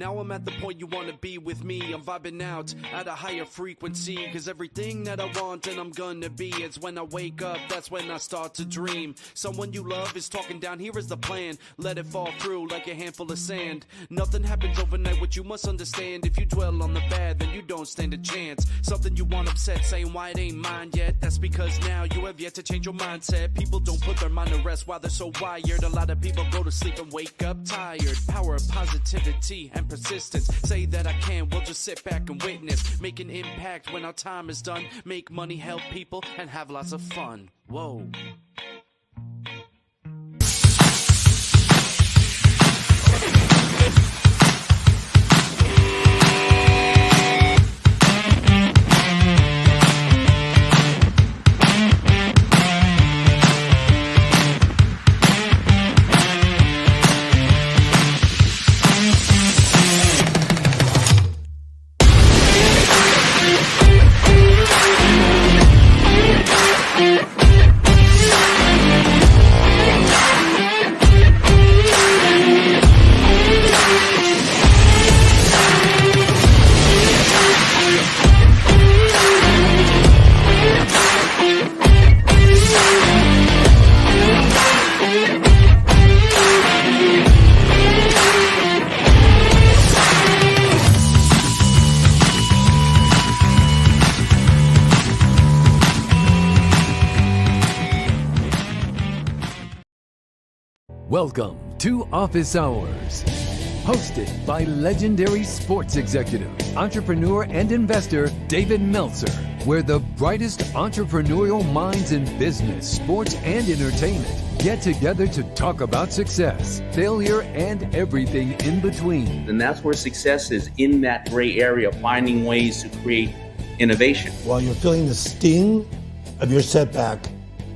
Now I'm at the point you wanna be with me. I'm vibing out at a higher frequency, cause everything that I want and I'm gonna be, it's when I wake up, that's when I start to dream. Someone you love is talking down, here is the plan. Let it fall through like a handful of sand. Nothing happens overnight, what you must understand. If you dwell on the bad, then you don't stand a chance. Something you want upset, saying why it ain't mine yet. That's because now you have yet to change your mindset. People don't put their mind to rest while they're so wired. A lot of people go to sleep and wake up tired. Power of positivity and persistence. Say that I can, we'll just sit back and witness. Make an impact when our time is done. Make money, help people, and have lots of fun. Whoa. Welcome to Office Hours, hosted by legendary sports executive, entrepreneur, and investor David Meltzer, where the brightest entrepreneurial minds in business, sports, and entertainment get together to talk about success, failure, and everything in between. And that's where success is, in that gray area, finding ways to create innovation. While you're feeling the sting of your setback,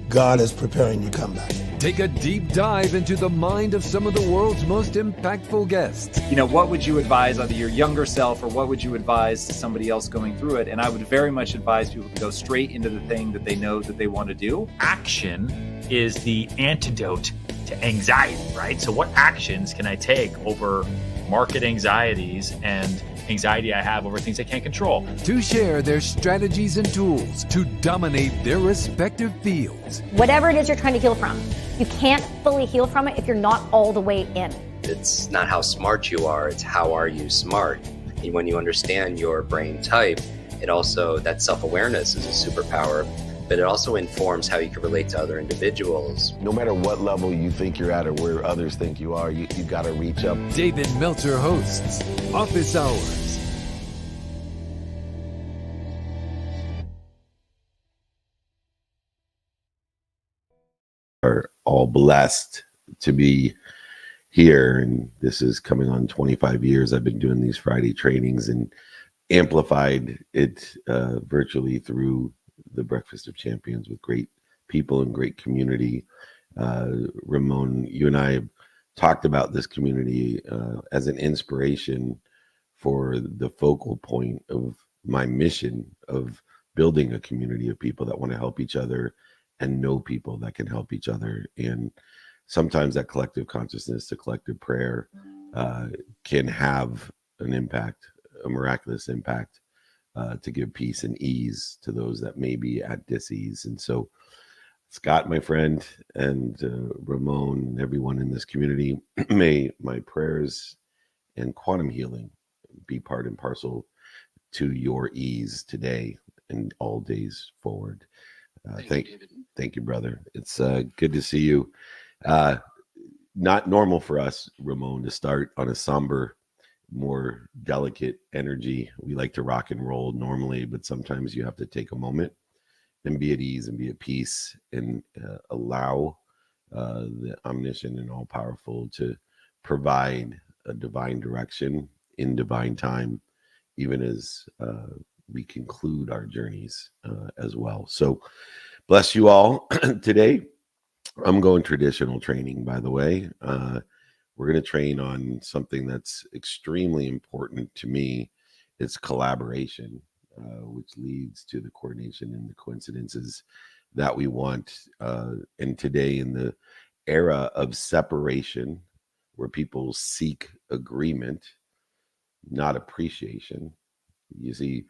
God is preparing your comeback. Take a deep dive into the mind of some of the world's most impactful guests. You know, what would you advise either your younger self or what would you advise to somebody else going through it? And I would very much advise people to go straight into the thing that they know that they want to do. Action is the antidote to anxiety, right? So what actions can I take over market anxieties and anxiety I have over things I can't control? To share their strategies and tools to dominate their respective fields. Whatever it is you're trying to heal from, you can't fully heal from it if you're not all the way in. It's not how smart you are, it's how are you smart. And when you understand your brain type, it also, that self-awareness is a superpower, but it also informs how you can relate to other individuals. No matter what level you think you're at or where others think you are, you got to reach up. David Meltzer hosts Office Hours. Are all blessed to be here, and this is coming on 25 years. I've been doing these Friday trainings and amplified it virtually through the Breakfast of Champions with great people and great community. Ramon, you and I have talked about this community as an inspiration for the focal point of my mission of building a community of people that want to help each other and know people that can help each other. And sometimes that collective consciousness, the collective prayer can have an impact, a miraculous impact to give peace and ease to those that may be at dis-ease. And so Scott, my friend, and Ramon and everyone in this community, may my prayers and quantum healing be part and parcel to your ease today and all days forward. Thank you, brother. It's good to see you. Not normal for us, Ramon, to start on a somber, more delicate energy. We like to rock and roll normally, but sometimes you have to take a moment and be at ease and be at peace and allow the omniscient and all-powerful to provide a divine direction in divine time, even as we conclude our journeys as well. So bless you all. Today, I'm going traditional training, by the way. We're going to train on something that's extremely important to me. It's collaboration, which leads to the coordination and the coincidences that we want. And today, in the era of separation, where people seek agreement, not appreciation. You see,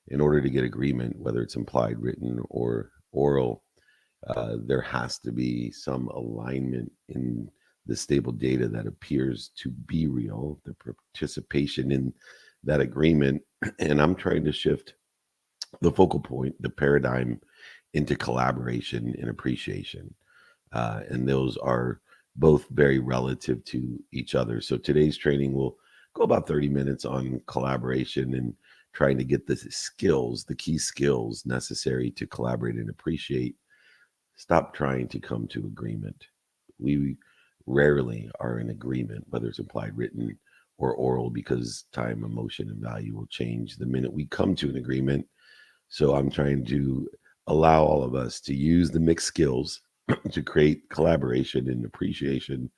in order to get agreement, whether it's implied, written, or oral, there has to be some alignment in the stable data that appears to be real, the participation in that agreement. And I'm trying to shift the focal point, the paradigm, into collaboration and appreciation. And those are both very relative to each other. So today's training will go about 30 minutes on collaboration and trying to get the skills, the key skills necessary to collaborate and appreciate. Stop trying to come to agreement. We rarely are in agreement, whether it's implied, written, or oral, because time, emotion, and value will change the minute we come to an agreement. So I'm trying to allow all of us to use the mixed skills to create collaboration and appreciation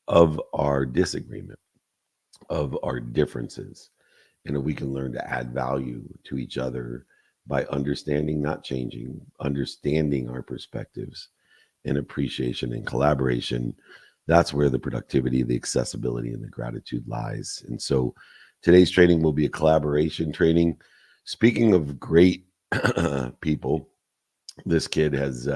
of our disagreement, of our differences. And if we can learn to add value to each other by understanding, not changing, understanding our perspectives and appreciation and collaboration, that's where the productivity, the accessibility, and the gratitude lies. And so today's training will be a collaboration training. Speaking of great people, this kid has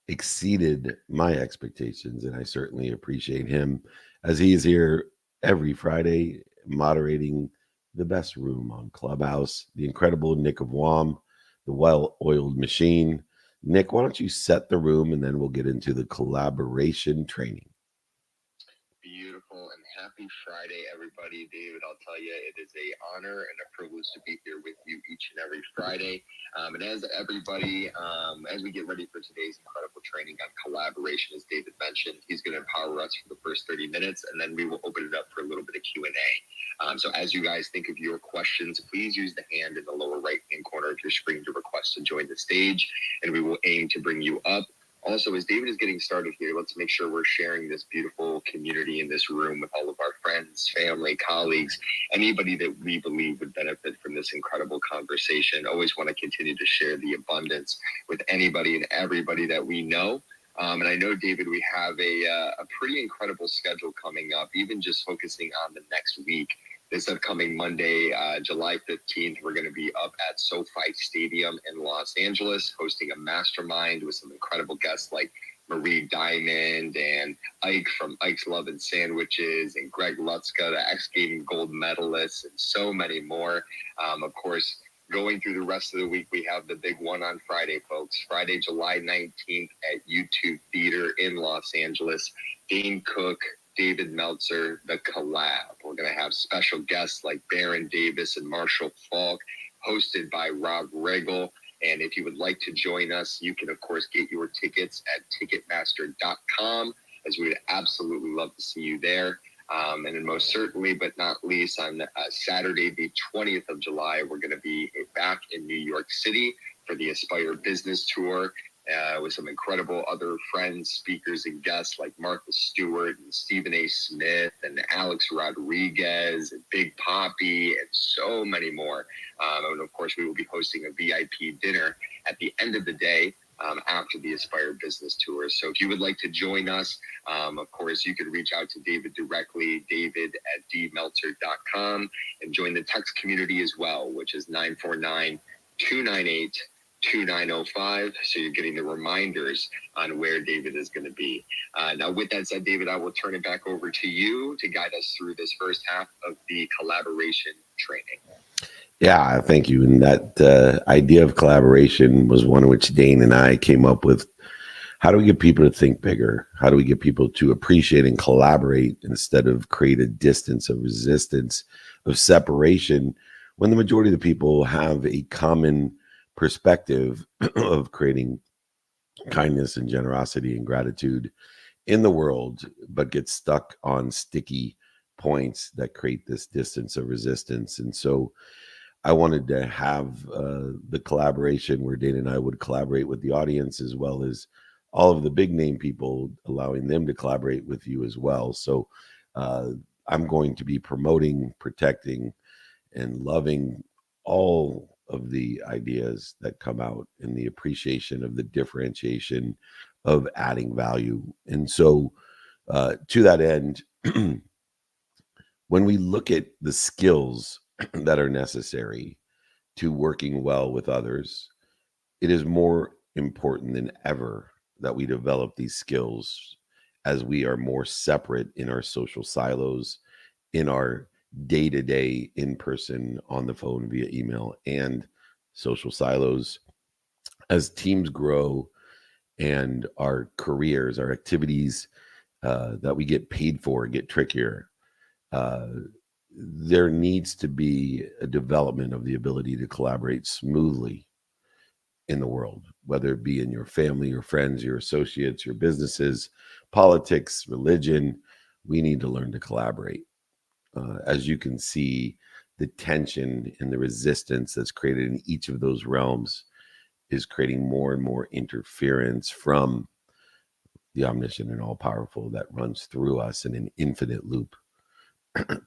exceeded my expectations, and I certainly appreciate him, as he is here every Friday moderating the best room on Clubhouse, the incredible Nick of WOM, the well-oiled machine. Nick, why don't you set the room, and then we'll get into the collaboration training. Beautiful, and happy Friday, everybody. David, I'll tell you, it is an honor and a privilege to be here with you each and every Friday. And as everybody, as we get ready for today's incredible training on collaboration, as David mentioned, he's going to empower us for the first 30 minutes, and then we will open it up for a little bit of Q&A. So as you guys think of your questions, please use the hand in the lower right-hand corner of your screen to request to join the stage, and we will aim to bring you up. Also, as David is getting started here, let's make sure we're sharing this beautiful community in this room with all of our friends, family, colleagues, anybody that we believe would benefit from this incredible conversation. Always want to continue to share the abundance with anybody and everybody that we know. And I know, David, we have a pretty incredible schedule coming up, even just focusing on the next week. This upcoming Monday, July 15th, we're going to be up at SoFi Stadium in Los Angeles, hosting a mastermind with some incredible guests like Marie Diamond and Ike from Ike's Love and Sandwiches, and Greg Lutzka, the X Games gold medalist, and so many more. Of course, going through the rest of the week, we have the big one on Friday, folks. Friday, July 19th at YouTube Theater in Los Angeles. Dane Cook, David Meltzer, the collab. We're going to have special guests like Baron Davis and Marshall Falk, hosted by Rob Riggle. And if you would like to join us, you can, of course, get your tickets at Ticketmaster.com, as we would absolutely love to see you there. And then most certainly, but not least, on Saturday, the 20th of July, we're going to be back in New York City for the Aspire Business Tour. With some incredible other friends, speakers, and guests like Martha Stewart and Stephen A. Smith and Alex Rodriguez and Big Poppy and so many more. And of course, we will be hosting a VIP dinner at the end of the day after the Aspire Business Tour. So if you would like to join us, of course, you can reach out to David directly, david@dmeltzer.com, and join the text community as well, which is 949-298-2905. So you're getting the reminders on where David is going to be. Now, with that said, David, I will turn it back over to you to guide us through this first half of the collaboration training. Yeah, thank you. And that idea of collaboration was one which Dane and I came up with. How do we get people to think bigger? How do we get people to appreciate and collaborate instead of create a distance of resistance, of separation, when the majority of the people have a common perspective of creating kindness and generosity and gratitude in the world, but get stuck on sticky points that create this distance of resistance? And so I wanted to have the collaboration where Dana and I would collaborate with the audience, as well as all of the big name people, allowing them to collaborate with you as well. So I'm going to be promoting, protecting, and loving all of the ideas that come out in the appreciation of the differentiation of adding value. And so to that end, When we look at the skills that are necessary to working well with others, it is more important than ever that we develop these skills as we are more separate in our social silos, in our day-to-day, in person, on the phone, via email, and social silos. As teams grow and our careers, our activities that we get paid for get trickier, there needs to be a development of the ability to collaborate smoothly in the world, whether it be in your family, your friends, your associates, your businesses, politics, religion. We need to learn to collaborate. As you can see, the tension and the resistance that's created in each of those realms is creating more and more interference from the omniscient and all-powerful that runs through us in an infinite loop.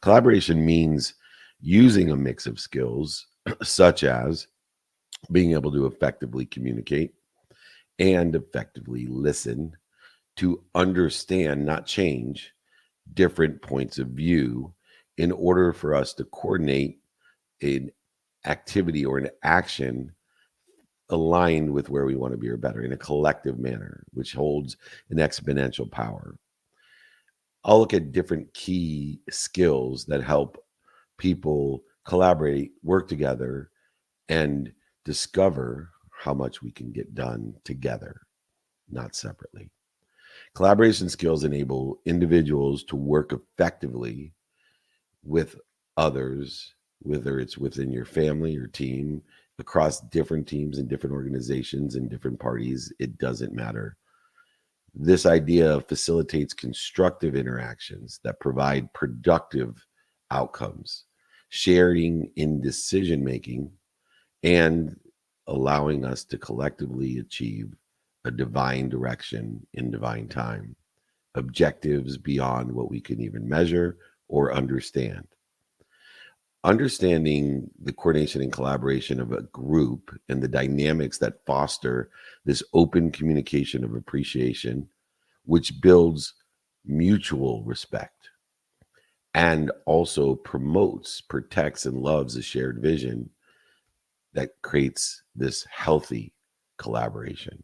Collaboration means using a mix of skills, such as being able to effectively communicate and effectively listen, to understand, not change, different points of view in order for us to coordinate an activity or an action aligned with where we want to be or better in a collective manner, which holds an exponential power. I'll look at different key skills that help people collaborate, work together, and discover how much we can get done together, not separately. Collaboration skills enable individuals to work effectively with others, whether it's within your family or team, across different teams and different organizations and different parties. It doesn't matter. This idea facilitates constructive interactions that provide productive outcomes, sharing in decision making, and allowing us to collectively achieve a divine direction in divine time, objectives beyond what we can even measure or understand. Understanding the coordination and collaboration of a group and the dynamics that foster this open communication of appreciation, which builds mutual respect and also promotes, protects, and loves a shared vision that creates this healthy collaboration.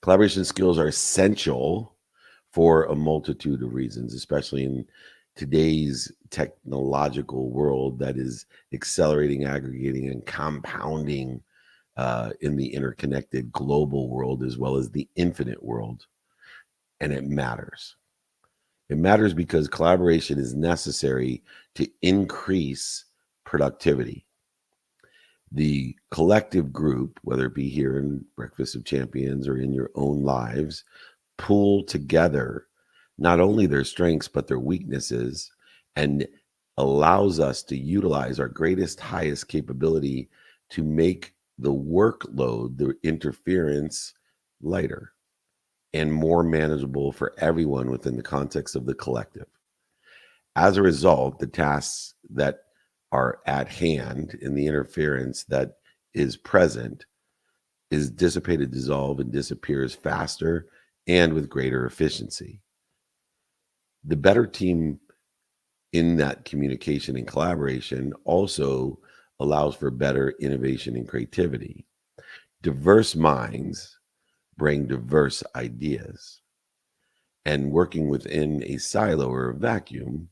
Collaboration skills are essential for a multitude of reasons, especially in today's technological world that is accelerating, aggregating, and compounding in the interconnected global world as well as the infinite world. And it matters. It matters because collaboration is necessary to increase productivity. The collective group, whether it be here in Breakfast of Champions or in your own lives, pull together not only their strengths, but their weaknesses, and allows us to utilize our greatest, highest capability to make the workload, the interference, lighter and more manageable for everyone within the context of the collective. As a result, the tasks that are at hand in the interference that is present is dissipated, dissolved, and disappears faster and with greater efficiency. The better team in that communication and collaboration also allows for better innovation and creativity. Diverse minds bring diverse ideas, and working within a silo or a vacuum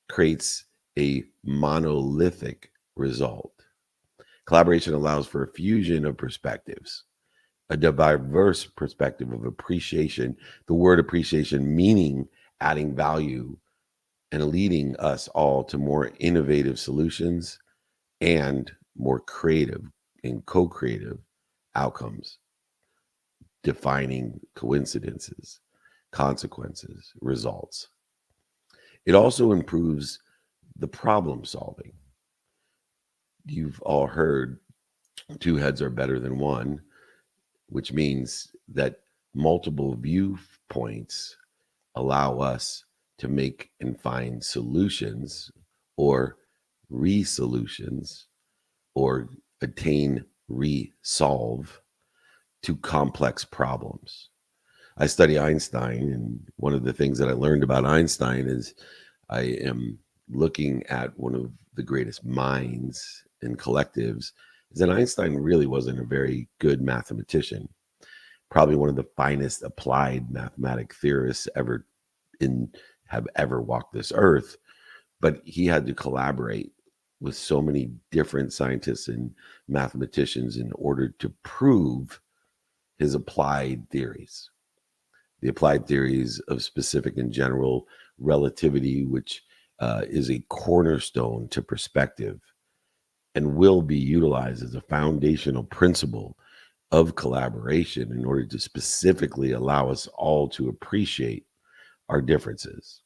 creates a monolithic result. Collaboration allows for a fusion of perspectives, a diverse perspective of appreciation, the word appreciation meaning adding value and leading us all to more innovative solutions and more creative and co-creative outcomes, defining coincidences, consequences, results. It also improves the problem solving. You've all heard two heads are better than one, which means that multiple viewpoints allow us to make and find solutions or resolutions or attain resolve to complex problems. I study Einstein, and one of the things that I learned about Einstein is I am looking at one of the greatest minds and collectives is that Einstein really wasn't a very good mathematician. Probably one of the finest applied mathematic theorists have ever walked this earth, but he had to collaborate with so many different scientists and mathematicians in order to prove his applied theories. The applied theories of specific and general relativity, which is a cornerstone to perspective and will be utilized as a foundational principle of collaboration in order to specifically allow us all to appreciate our differences.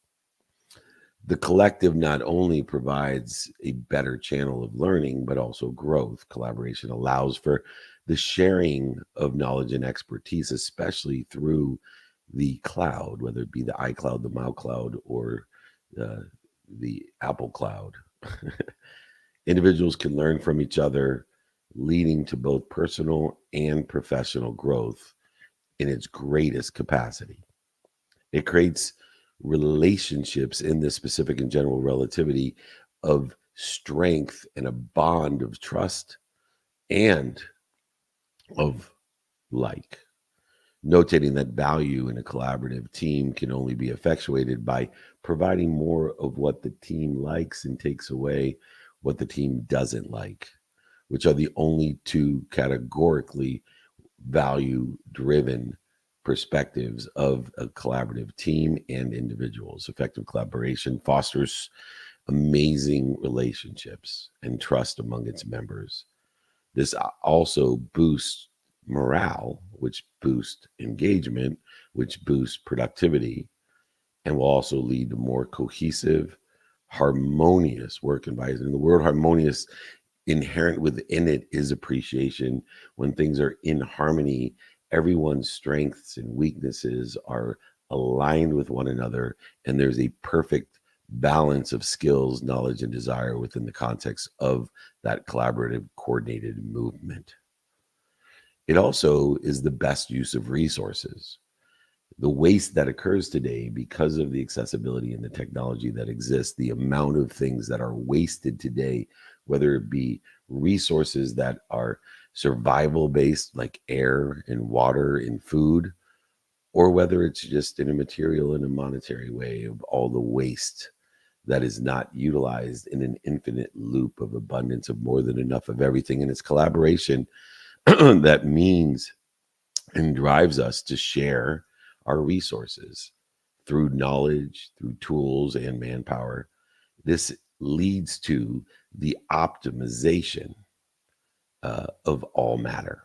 The collective not only provides a better channel of learning, but also growth. Collaboration allows for the sharing of knowledge and expertise, especially through the cloud, whether it be the iCloud, the MyCloud, or the Apple Cloud. Individuals can learn from each other, leading to both personal and professional growth in its greatest capacity. It creates relationships in this specific and general relativity of strength and a bond of trust and of like. Notating that value in a collaborative team can only be effectuated by providing more of what the team likes and takes away what the team doesn't like, which are the only two categorically value-driven perspectives of a collaborative team and individuals. Effective collaboration fosters amazing relationships and trust among its members. This also boosts morale, which boosts engagement, which boosts productivity, and will also lead to more cohesive, harmonious work environment. And the word harmonious, inherent within it, is appreciation. When things are in harmony, everyone's strengths and weaknesses are aligned with one another, and there's a perfect balance of skills, knowledge, and desire within the context of that collaborative, coordinated movement. It also is the best use of resources. The waste that occurs today, because of the accessibility and the technology that exists, the amount of things that are wasted today, whether it be resources that are survival based, like air and water and food, or whether it's just in a material and a monetary way, of all the waste that is not utilized in an infinite loop of abundance of more than enough of everything. And it's collaboration that means and drives us to share our resources through knowledge, through tools and manpower. This leads to the optimization of all matter.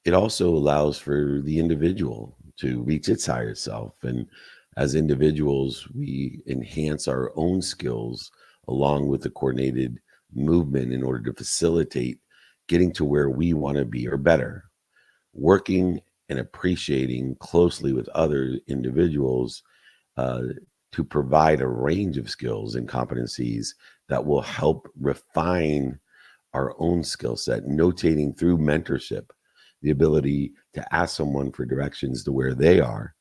It also allows for the individual to reach its higher self. And as individuals, we enhance our own skills along with the coordinated movement in order to facilitate getting to where we want to be or better. Working and appreciating closely with other individuals to provide a range of skills and competencies that will help refine our own skill set, notating through mentorship, the ability to ask someone for directions to where they are,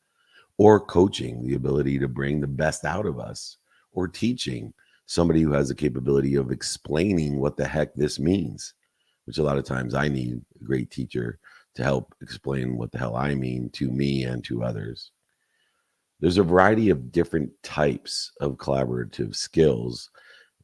or coaching, the ability to bring the best out of us, or teaching, somebody who has the capability of explaining what the heck this means, which a lot of times I need a great teacher to help explain what the hell I mean to me and to others. There's a variety of different types of collaborative skills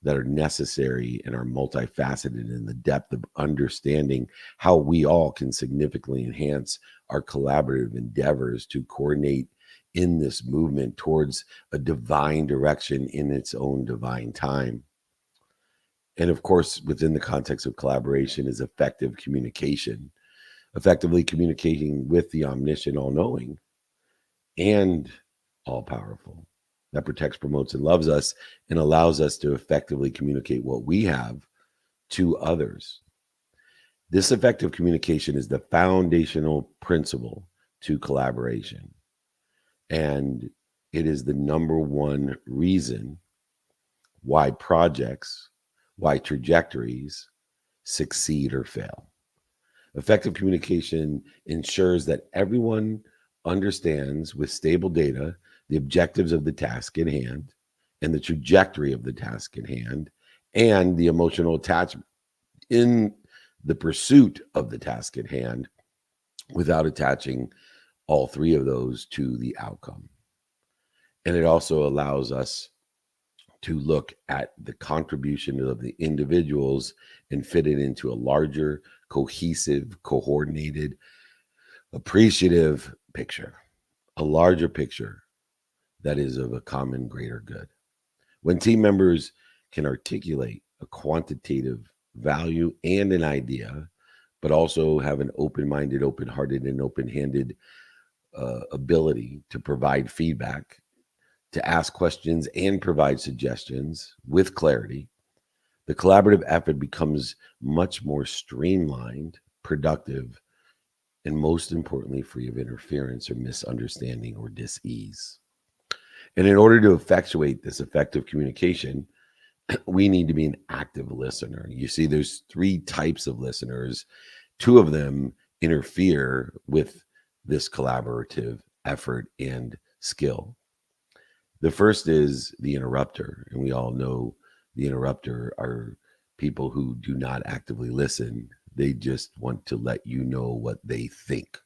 that are necessary and are multifaceted in the depth of understanding how we all can significantly enhance our collaborative endeavors to coordinate in this movement towards a divine direction in its own divine time. And of course, within the context of collaboration is effective communication, effectively communicating with the omniscient, all-knowing, and all-powerful, that protects, promotes, and loves us and allows us to effectively communicate what we have to others. This effective communication is the foundational principle to collaboration. And it is the number one reason why projects, why trajectories succeed or fail. Effective communication ensures that everyone understands with stable data the objectives of the task at hand and the trajectory of the task in hand, and the emotional attachment in the pursuit of the task at hand, without attaching all three of those to the outcome. And it also allows us to look at the contribution of the individuals and fit it into a larger, cohesive, coordinated, appreciative picture, a larger picture that is of a common greater good. When team members can articulate a quantitative value and an idea, but also have an open-minded, open-hearted, and open-handed ability to provide feedback, to ask questions and provide suggestions with clarity, the collaborative effort becomes much more streamlined, productive, and most importantly, free of interference or misunderstanding or dis-ease. And in order to effectuate this effective communication, we need to be an active listener. You see, there's three types of listeners. Two of them interfere with this collaborative effort and skill. The first is the interrupter, and we all know the interrupter are people who do not actively listen. They just want to let you know what they think.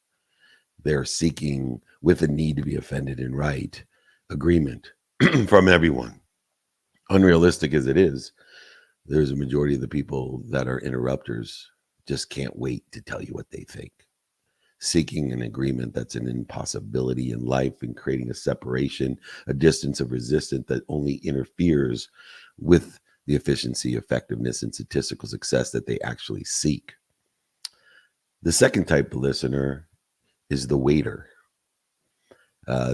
They're seeking, with a need to be offended and right, agreement from everyone. Unrealistic as it is, there's a majority of the people that are interrupters just can't wait to tell you what they think. Seeking an agreement that's an impossibility in life and creating a separation, a distance of resistance that only interferes with the efficiency, effectiveness, and statistical success that they actually seek. The second type of listener is the waiter.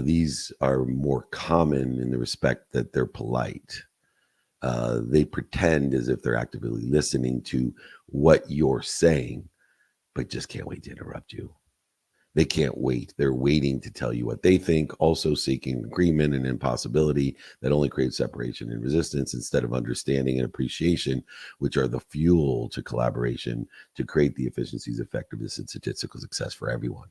These are more common in the respect that they're polite. They pretend as if they're actively listening to what you're saying, but just can't wait to interrupt you. They can't wait. They're waiting to tell you what they think, also seeking agreement and impossibility that only creates separation and resistance instead of understanding and appreciation, which are the fuel to collaboration to create the efficiencies, effectiveness, and statistical success for everyone.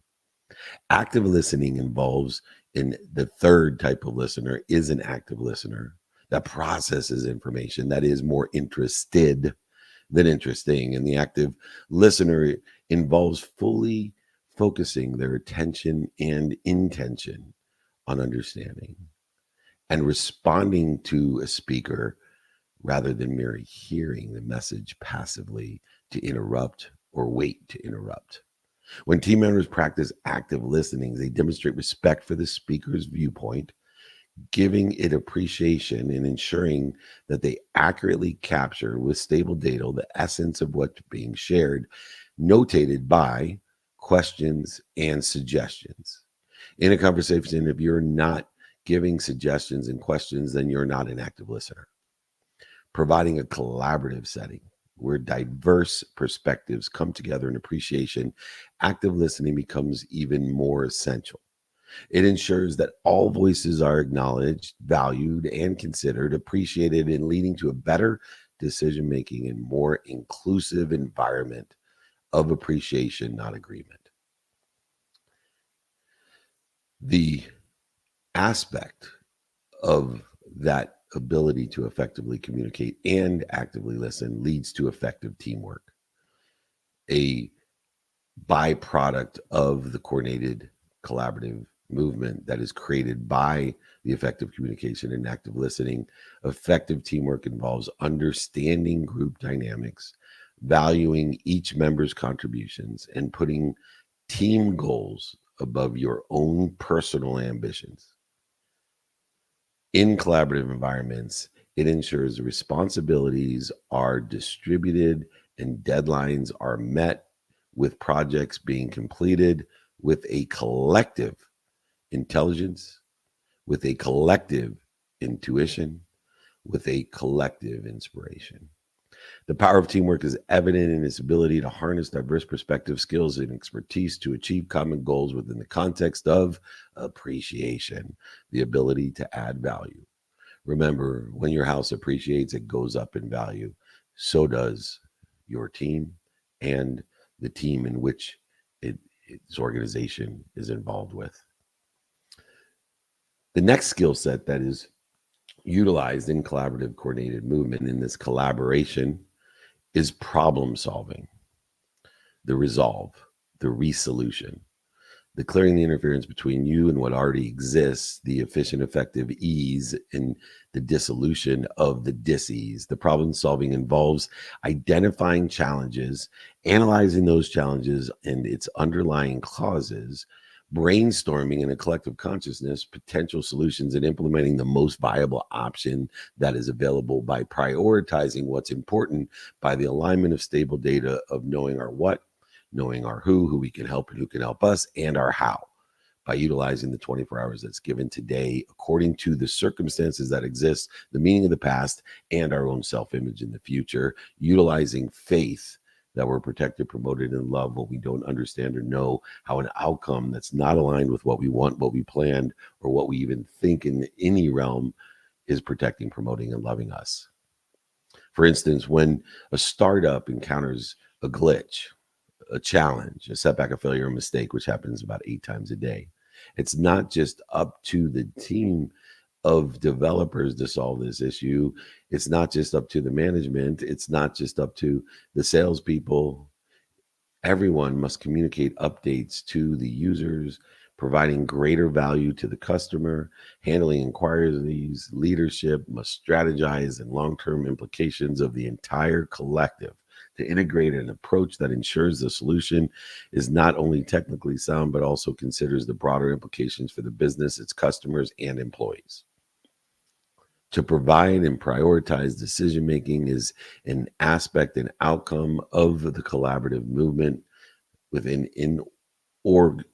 Active listening involves, in the third type of listener, is an active listener that processes information, that is more interested than interesting. And the active listener involves fully focusing their attention and intention on understanding and responding to a speaker rather than merely hearing the message passively to interrupt or wait to interrupt. When team members practice active listening, they demonstrate respect for the speaker's viewpoint, giving it appreciation and ensuring that they accurately capture with stable data the essence of what's being shared, notated by questions and suggestions. In a conversation, if you're not giving suggestions and questions, then you're not an active listener. Providing a collaborative setting where diverse perspectives come together in appreciation, active listening becomes even more essential. It ensures that all voices are acknowledged, valued, and considered, appreciated, and leading to a better decision-making and more inclusive environment of appreciation, not agreement. The aspect of that ability to effectively communicate and actively listen leads to effective teamwork. A byproduct of the coordinated collaborative movement that is created by the effective communication and active listening. Effective teamwork involves understanding group dynamics, valuing each member's contributions, and putting team goals above your own personal ambitions. In collaborative environments, it ensures the responsibilities are distributed and deadlines are met, with projects being completed with a collective intelligence, with a collective intuition, with a collective inspiration. The power of teamwork is evident in its ability to harness diverse perspectives, skills, and expertise to achieve common goals within the context of appreciation, the ability to add value. Remember, when your house appreciates, it goes up in value. So does your team and the team in which its organization is involved with. The next skill set that is utilized in collaborative coordinated movement in this collaboration is problem solving, the resolve, the resolution, the clearing the interference between you and what already exists, the efficient, effective ease, and the dissolution of the dis-ease. The problem solving involves identifying challenges, analyzing those challenges and its underlying causes, brainstorming in a collective consciousness potential solutions, and implementing the most viable option that is available by prioritizing what's important by the alignment of stable data of knowing our what, knowing our who we can help and who can help us, and our how, by utilizing the 24 hours that's given today according to the circumstances that exist, the meaning of the past, and our own self-image in the future, utilizing faith that we're protected, promoted, and loved what we don't understand or know how an outcome that's not aligned with what we want, what we planned, or what we even think in any realm is protecting, promoting, and loving us. For instance, when a startup encounters a glitch, a challenge, a setback, a failure, a mistake, which happens about 8 times a day, it's not just up to the team of developers to solve this issue. It's not just up to the management. It's not just up to the salespeople. Everyone must communicate updates to the users, providing greater value to the customer, handling inquiries. Leadership must strategize and long-term implications of the entire collective to integrate an approach that ensures the solution is not only technically sound, but also considers the broader implications for the business, its customers, and employees. To provide and prioritize decision-making is an aspect and outcome of the collaborative movement within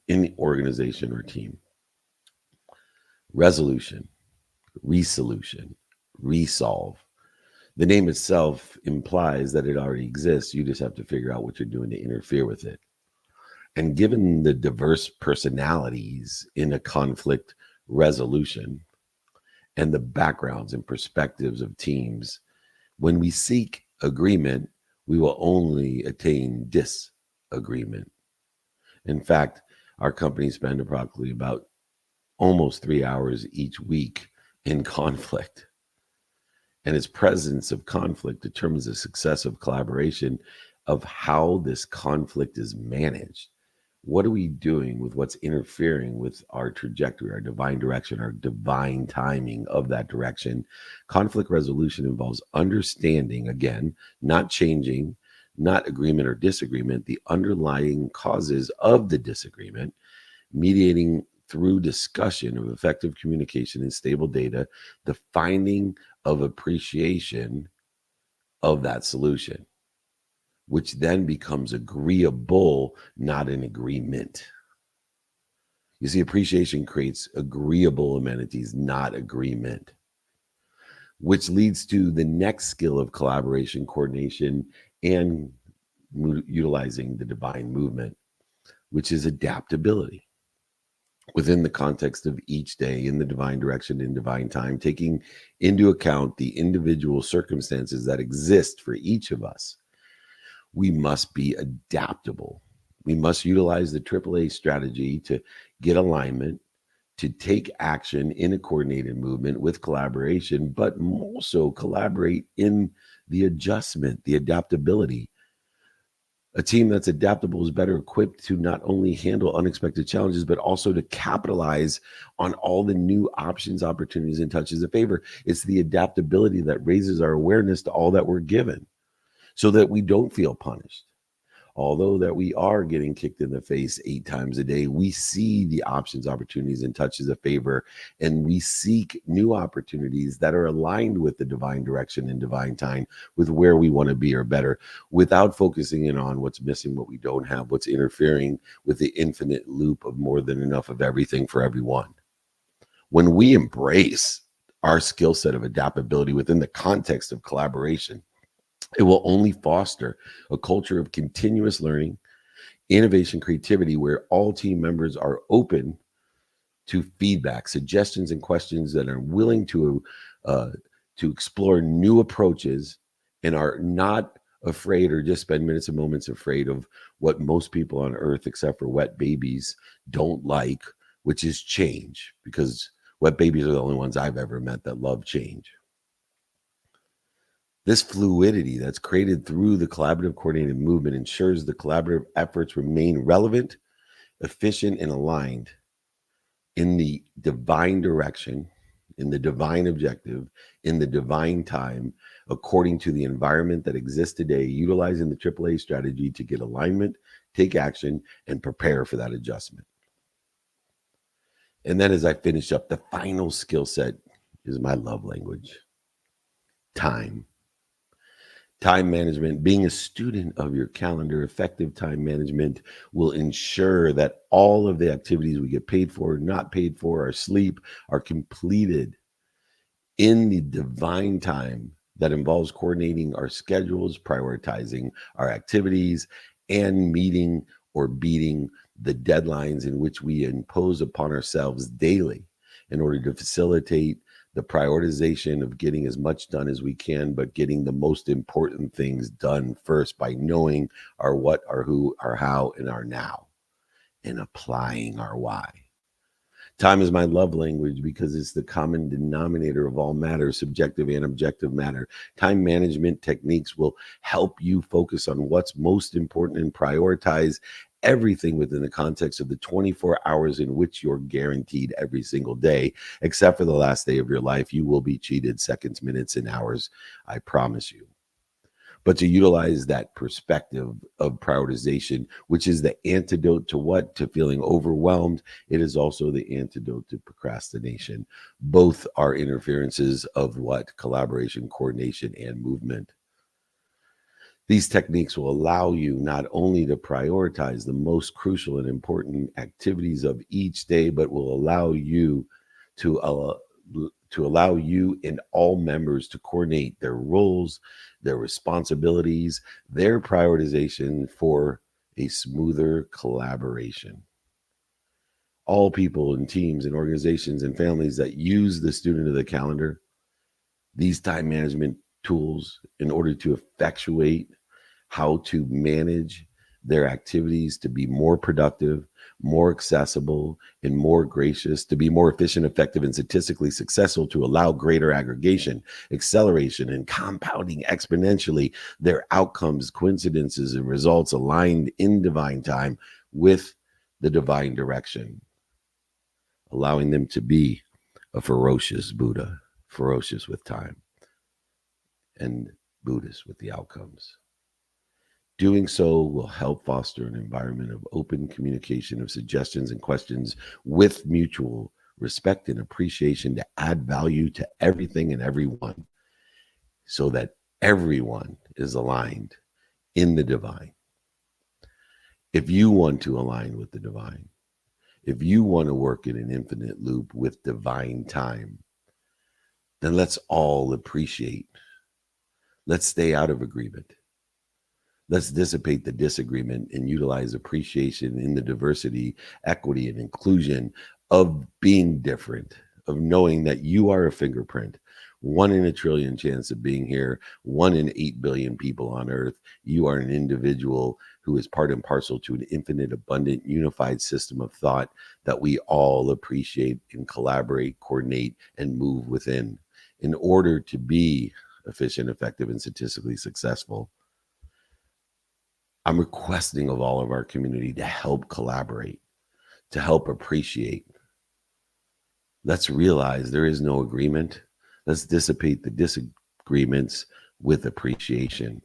any organization or team. Resolution, resolution, resolve. The name itself implies that it already exists. You just have to figure out what you're doing to interfere with it. And given the diverse personalities in a conflict resolution and the backgrounds and perspectives of teams, when we seek agreement, we will only attain disagreement. In fact, our company spend approximately about almost 3 hours each week in conflict. And its presence of conflict determines the success of collaboration, of how this conflict is managed. What are we doing with what's interfering with our trajectory, our divine direction, our divine timing of that direction? Conflict resolution involves understanding, again, not changing, not agreement or disagreement, the underlying causes of the disagreement, mediating through discussion of effective communication and stable data, the finding of appreciation of that solution, which then becomes agreeable, not an agreement. You see, appreciation creates agreeable amenities, not agreement, which leads to the next skill of collaboration, coordination, and utilizing the divine movement, which is adaptability. Within the context of each day, in the divine direction, in divine time, taking into account the individual circumstances that exist for each of us, we must be adaptable. We must utilize the AAA strategy to get alignment, to take action in a coordinated movement with collaboration, but also collaborate in the adjustment, the adaptability. A team that's adaptable is better equipped to not only handle unexpected challenges, but also to capitalize on all the new options, opportunities, and touches of favor. It's the adaptability that raises our awareness to all that we're given so that we don't feel punished. Although that we are getting kicked in the face 8 times a day, we see the options, opportunities, and touches of favor, and we seek new opportunities that are aligned with the divine direction and divine time, with where we want to be or better, without focusing in on what's missing, what we don't have, what's interfering with the infinite loop of more than enough of everything for everyone. When we embrace our skill set of adaptability within the context of collaboration, it will only foster a culture of continuous learning, innovation, creativity, where all team members are open to feedback, suggestions, and questions, that are willing to explore new approaches and are not afraid or just spend minutes and moments afraid of what most people on earth, except for wet babies, don't like, which is change. Because Wet babies are the only ones I've ever met that love change. This fluidity that's created through the collaborative coordinated movement ensures the collaborative efforts remain relevant, efficient, and aligned in the divine direction, in the divine objective, in the divine time, according to the environment that exists today, utilizing the AAA strategy to get alignment, take action, and prepare for that adjustment. And then as I finish up, the final skill set is my love language, time. Time management, being a student of your calendar, effective time management will ensure that all of the activities we get paid for, not paid for, our sleep, are completed in the divine time that involves coordinating our schedules, prioritizing our activities, and meeting or beating the deadlines in which we impose upon ourselves daily in order to facilitate the prioritization of getting as much done as we can, but getting the most important things done first by knowing our what, our who, our how, and our now, and applying our why. Time is my love language because it's the common denominator of all matter, subjective and objective matter. Time management techniques will help you focus on what's most important and prioritize everything within the context of the 24 hours in which you're guaranteed every single day, except for the last day of your life. You will be cheated seconds, minutes, and hours, I promise you. But to utilize that perspective of prioritization, which is the antidote to what? To feeling overwhelmed. It is also the antidote to procrastination. Both are interferences of what? Collaboration, coordination, and movement. These techniques will allow you not only to prioritize the most crucial and important activities of each day, but will allow you to allow you and all members to coordinate their roles, their responsibilities, their prioritization for a smoother collaboration. All people and teams and organizations and families that use the student of the calendar, these time management tools in order to effectuate how to manage their activities to be more productive, more accessible, and more gracious, to be more efficient, effective, and statistically successful, to allow greater aggregation, acceleration, and compounding exponentially their outcomes, coincidences, and results aligned in divine time with the divine direction, allowing them to be a ferocious Buddha, ferocious with time, and Buddhist with the outcomes. Doing so will help foster an environment of open communication of suggestions and questions with mutual respect and appreciation to add value to everything and everyone so that everyone is aligned in the divine. If you want to align with the divine, if you want to work in an infinite loop with divine time, then let's all appreciate. Let's stay out of agreement. Let's dissipate the disagreement and utilize appreciation in the diversity, equity, and inclusion of being different, of knowing that you are a fingerprint, 1 in a trillion chance of being here, 1 in 8 billion people on earth. You are an individual who is part and parcel to an infinite, abundant, unified system of thought that we all appreciate and collaborate, coordinate, and move within in order to be efficient, effective, and statistically successful. I'm requesting of all of our community to help collaborate, to help appreciate. Let's realize there is no agreement. Let's dissipate the disagreements with appreciation.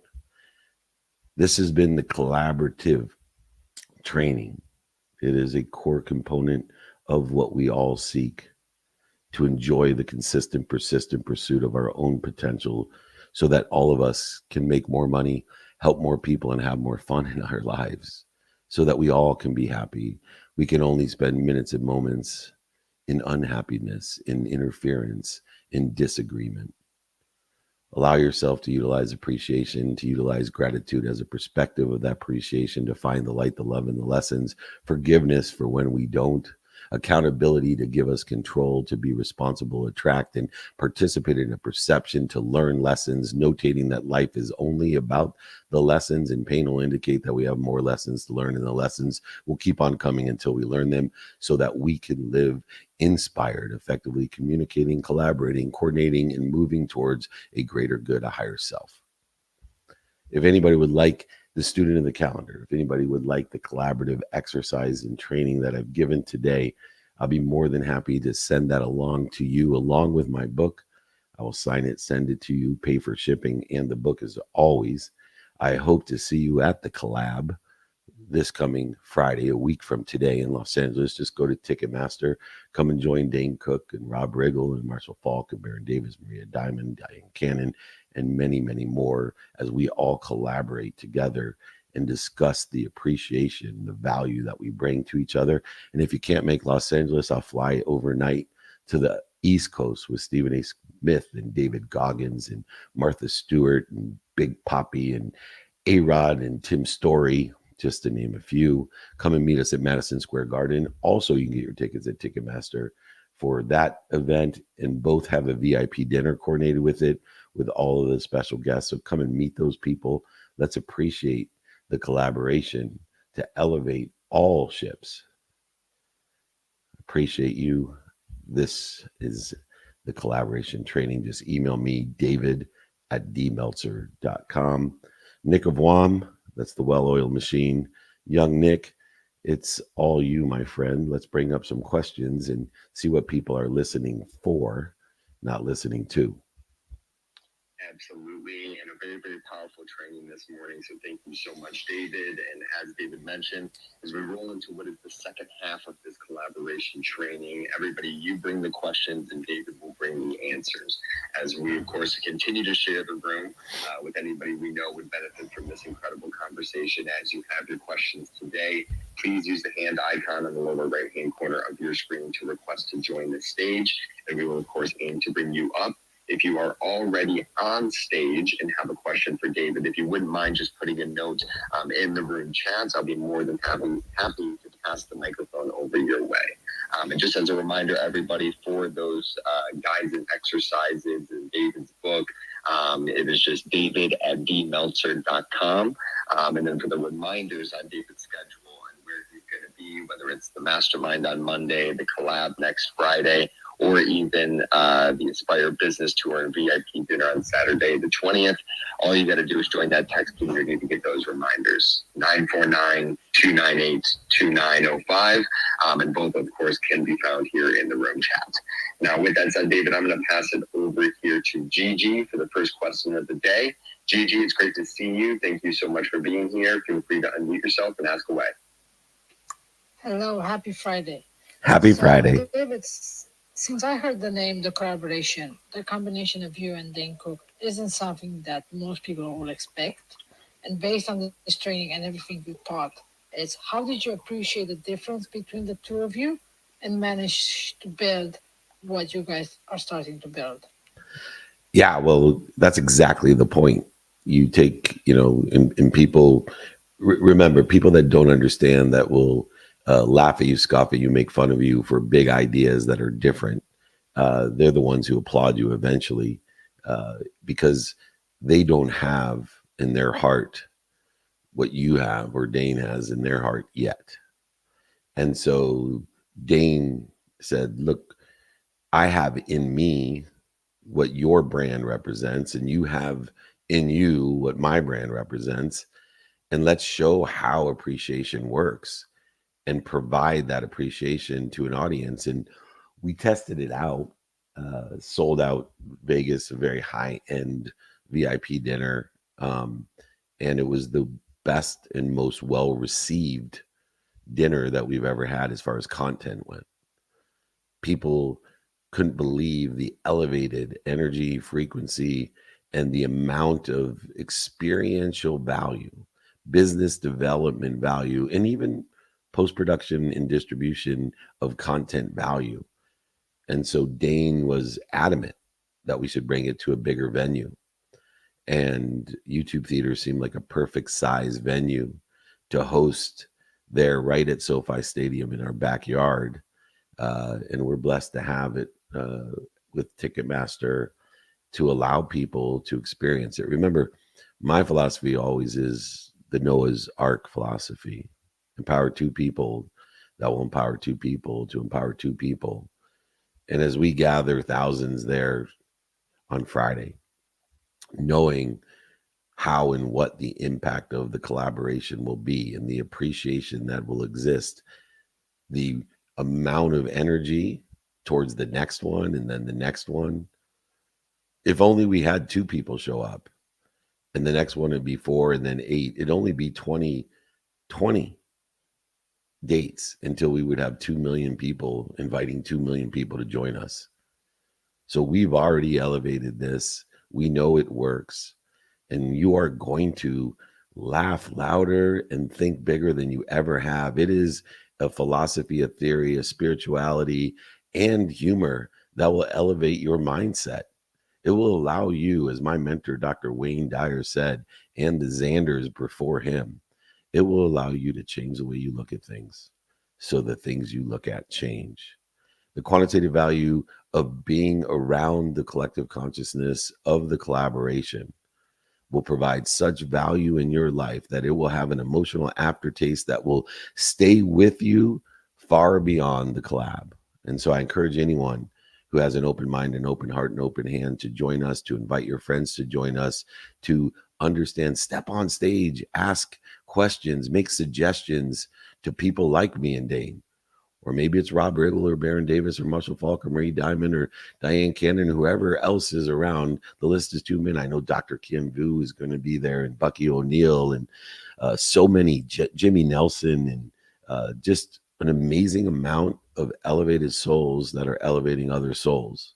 This has been the collaborative training. It is a core component of what we all seek to enjoy the consistent, persistent pursuit of our own potential so that all of us can make more money, help more people, and have more fun in our lives so that we all can be happy. We can only spend minutes and moments in unhappiness, in interference, in disagreement. Allow yourself to utilize appreciation, to utilize gratitude as a perspective of that appreciation, to find the light, the love, and the lessons, forgiveness for when we don't, accountability to give us control, to be responsible, attract and participate in a perception, to learn lessons, notating that life is only about the lessons, and pain will indicate that we have more lessons to learn, and the lessons will keep on coming until we learn them, so that we can live inspired, effectively communicating, collaborating, coordinating, and moving towards a greater good, a higher self. If anybody would like the student of the calendar, if anybody would like the collaborative exercise and training that I've given today, I'll be more than happy to send that along to you, along with my book. I will sign it, send it to you, pay for shipping, and the book as always. I hope to see you at the collab this coming Friday, a week from today in Los Angeles. Just go to Ticketmaster, come and join Dane Cook and Rob Riggle and Marshall Falk and Baron Davis, Maria Diamond, Diane Cannon, and many, many more as we all collaborate together and discuss the appreciation, the value that we bring to each other. And if you can't make Los Angeles, I'll fly overnight to the East Coast with Stephen A. Smith and David Goggins and Martha Stewart and Big Poppy and A-Rod and Tim Story, just to name a few. Come and meet us at Madison Square Garden. Also, you can get your tickets at Ticketmaster for that event, and both have a VIP dinner coordinated with it with all of the special guests. So come and meet those people. Let's appreciate the collaboration to elevate all ships. Appreciate you. This is the collaboration training. Just email me, david@dmeltzer.com. Nick of Wam, that's the well-oiled machine. Young Nick, it's all you, my friend. Let's bring up some questions and see what people are listening for, not listening to. Absolutely, and a very, very powerful training this morning. So thank you so much, David. And as David mentioned, as we roll into what is the second half of this collaboration training, everybody, you bring the questions and David will bring the answers. As we, of course, continue to share the room with anybody we know would benefit from this incredible conversation. As you have your questions today, please use the hand icon in the lower right-hand corner of your screen to request to join the stage. And we will, of course, aim to bring you up. If you are already on stage and have a question for David, if you wouldn't mind just putting a note in the room chats, I'll be more than happy to pass the microphone over your way. And just as a reminder, everybody, for those guides and exercises in David's book, it is just david@dmeltzer.com. And then for the reminders on David's schedule and where he's going to be, whether it's the mastermind on Monday, the collab next Friday, or even the Aspire Business Tour and VIP dinner on Saturday, the 20th. All you got to do is join that text community to get those reminders. 949-298-2905. And both, of course, can be found here in the room chat. Now, with that said, David, I'm going to pass it over here to Gigi for the first question of the day. Gigi, it's great to see you. Thank you so much for being here. Feel free to unmute yourself and ask away. Hello, happy Friday. Happy Friday. David, since I heard the name, the collaboration, the combination of you and Dane Cook isn't something that most people will expect. And based on this training and everything you taught, it's how did you appreciate the difference between the two of you and manage to build what you guys are starting to build? Yeah, well, that's exactly the point. You take, and people, remember, people that don't understand, that will laugh at you, scoff at you, make fun of you for big ideas that are different. They're the ones who applaud you eventually because they don't have in their heart what you have or Dane has in their heart yet. And so Dane said, look, I have in me what your brand represents, and you have in you what my brand represents. And let's show how appreciation works and provide that appreciation to an audience. And we tested it out, sold out Vegas, a very high-end VIP dinner. And it was the best and most well-received dinner that we've ever had as far as content went. People couldn't believe the elevated energy, frequency, and the amount of experiential value, business development value, and even post-production and distribution of content value. And so Dane was adamant that we should bring it to a bigger venue. And YouTube Theater seemed like a perfect size venue to host there right at SoFi Stadium in our backyard. And we're blessed to have it with Ticketmaster to allow people to experience it. Remember, my philosophy always is the Noah's Ark philosophy. Empower two people that will empower two people to empower two people. And as we gather thousands there on Friday, knowing how and what the impact of the collaboration will be and the appreciation that will exist, the amount of energy towards the next one and then the next one. If only we had 2 people show up and the next one would be 4 and then 8, it'd only be 20 dates until we would have 2 million people inviting 2 million people to join us. So we've already elevated this. We know it works. And you are going to laugh louder and think bigger than you ever have. It is a philosophy, a theory, a spirituality, and humor that will elevate your mindset. It will allow you, as my mentor, Dr. Wayne Dyer, said, and the Xanders before him, it will allow you to change the way you look at things so the things you look at change. The quantitative value of being around the collective consciousness of the collaboration will provide such value in your life that it will have an emotional aftertaste that will stay with you far beyond the collab. And so I encourage anyone who has an open mind, an open heart, and open hand to join us, to invite your friends to join us, to understand, step on stage, ask questions, make suggestions to people like me and Dane. Or maybe it's Rob Riggle or Baron Davis or Marshall Falk or Marie Diamond or Diane Cannon, whoever else is around. The list is 2 men. I know Dr. Kim Vu is going to be there, and Bucky O'Neill, and so many, Jimmy Nelson, and just an amazing amount of elevated souls that are elevating other souls.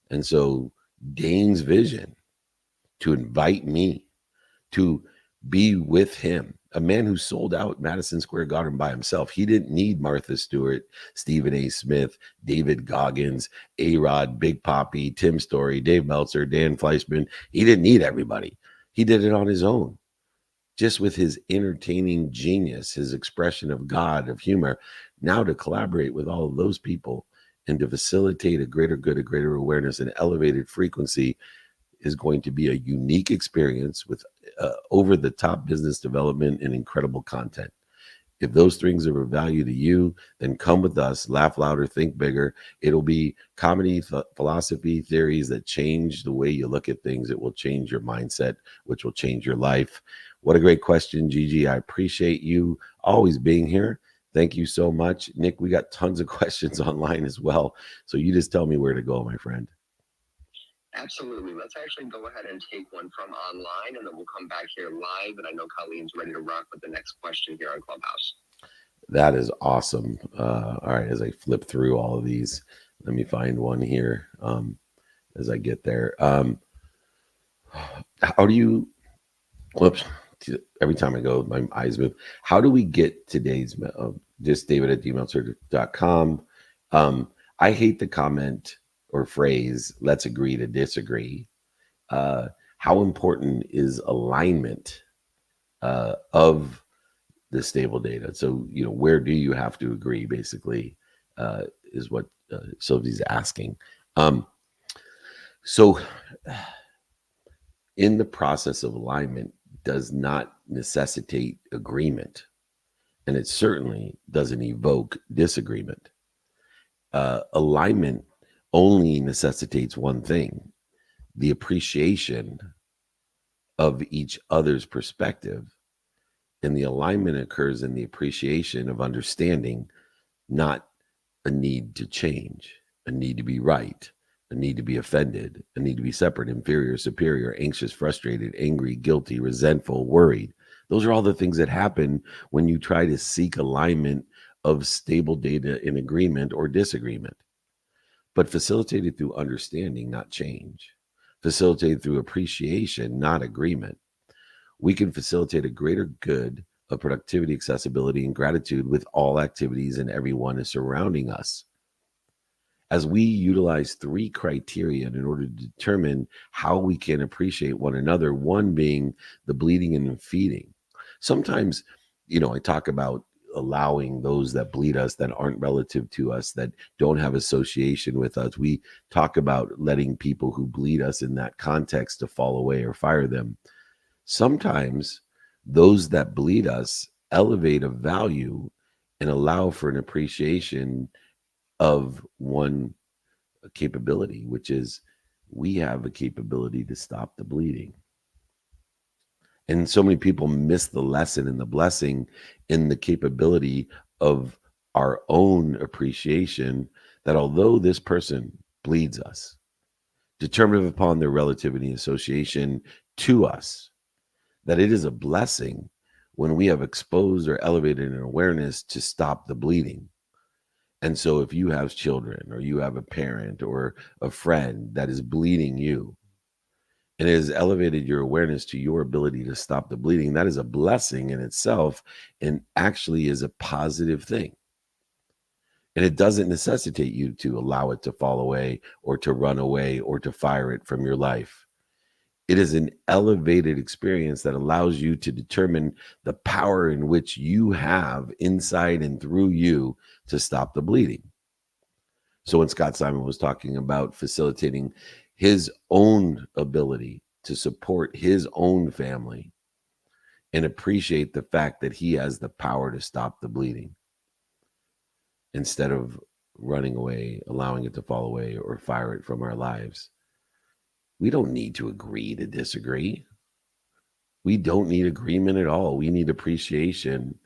And so Dane's vision to invite me to be with him, a man who sold out Madison Square Garden by himself. He didn't need Martha Stewart, Stephen A. Smith, David Goggins, A-Rod, Big Papi, Tim Story, Dave Meltzer, Dan Fleischman. He didn't need everybody. He did it on his own, just with his entertaining genius, his expression of God, of humor. Now to collaborate with all of those people and to facilitate a greater good, a greater awareness, an elevated frequency is going to be a unique experience with over-the-top business development and incredible content. If those things are of value to you, then come with us, laugh louder, think bigger. It'll be comedy, philosophy, theories that change the way you look at things. It will change your mindset, which will change your life. What a great question, Gigi. I appreciate you always being here. Thank you so much. Nick, we got tons of questions online as well. So you just tell me where to go, my friend. Absolutely. Let's actually go ahead and take one from online, and then we'll come back here live. And I know Colleen's ready to rock with the next question here on Clubhouse. That is awesome. All right, as I flip through all of these, let me find one here as I get there. How do you, whoops, every time I go, my eyes move. How do we get today's, just david@dmeltzer.com. I hate the comment or phrase, let's agree to disagree. How important is alignment of the stable data? So, where do you have to agree, basically, is what Sylvie's asking. So in the process of alignment does not necessitate agreement, and it certainly doesn't evoke disagreement. Alignment only necessitates one thing: the appreciation of each other's perspective. And the alignment occurs in the appreciation of understanding, not a need to change, a need to be right, a need to be offended, a need to be separate, inferior, superior, anxious, frustrated, angry, guilty, resentful, worried. Those are all the things that happen when you try to seek alignment of stable data in agreement or disagreement. But facilitated through understanding, not change. Facilitated through appreciation, not agreement. We can facilitate a greater good of productivity, accessibility, and gratitude with all activities and everyone surrounding us. As we utilize 3 criteria in order to determine how we can appreciate one another, one being the bleeding and the feeding. Sometimes, I talk about allowing those that bleed us, that aren't relative to us, that don't have association with us. We talk about letting people who bleed us in that context to fall away or fire them. Sometimes those that bleed us elevate a value and allow for an appreciation of one capability, which is we have a capability to stop the bleeding. And so many people miss the lesson and the blessing in the capability of our own appreciation that although this person bleeds us, determined upon their relativity association to us, that it is a blessing when we have exposed or elevated an awareness to stop the bleeding. And so if you have children or you have a parent or a friend that is bleeding you, and it has elevated your awareness to your ability to stop the bleeding, that is a blessing in itself and actually is a positive thing. And it doesn't necessitate you to allow it to fall away or to run away or to fire it from your life. It is an elevated experience that allows you to determine the power in which you have inside and through you to stop the bleeding. So when Scott Simon was talking about facilitating his own ability to support his own family and appreciate the fact that he has the power to stop the bleeding instead of running away, allowing it to fall away or fire it from our lives. We don't need to agree to disagree. We don't need agreement at all. We need appreciation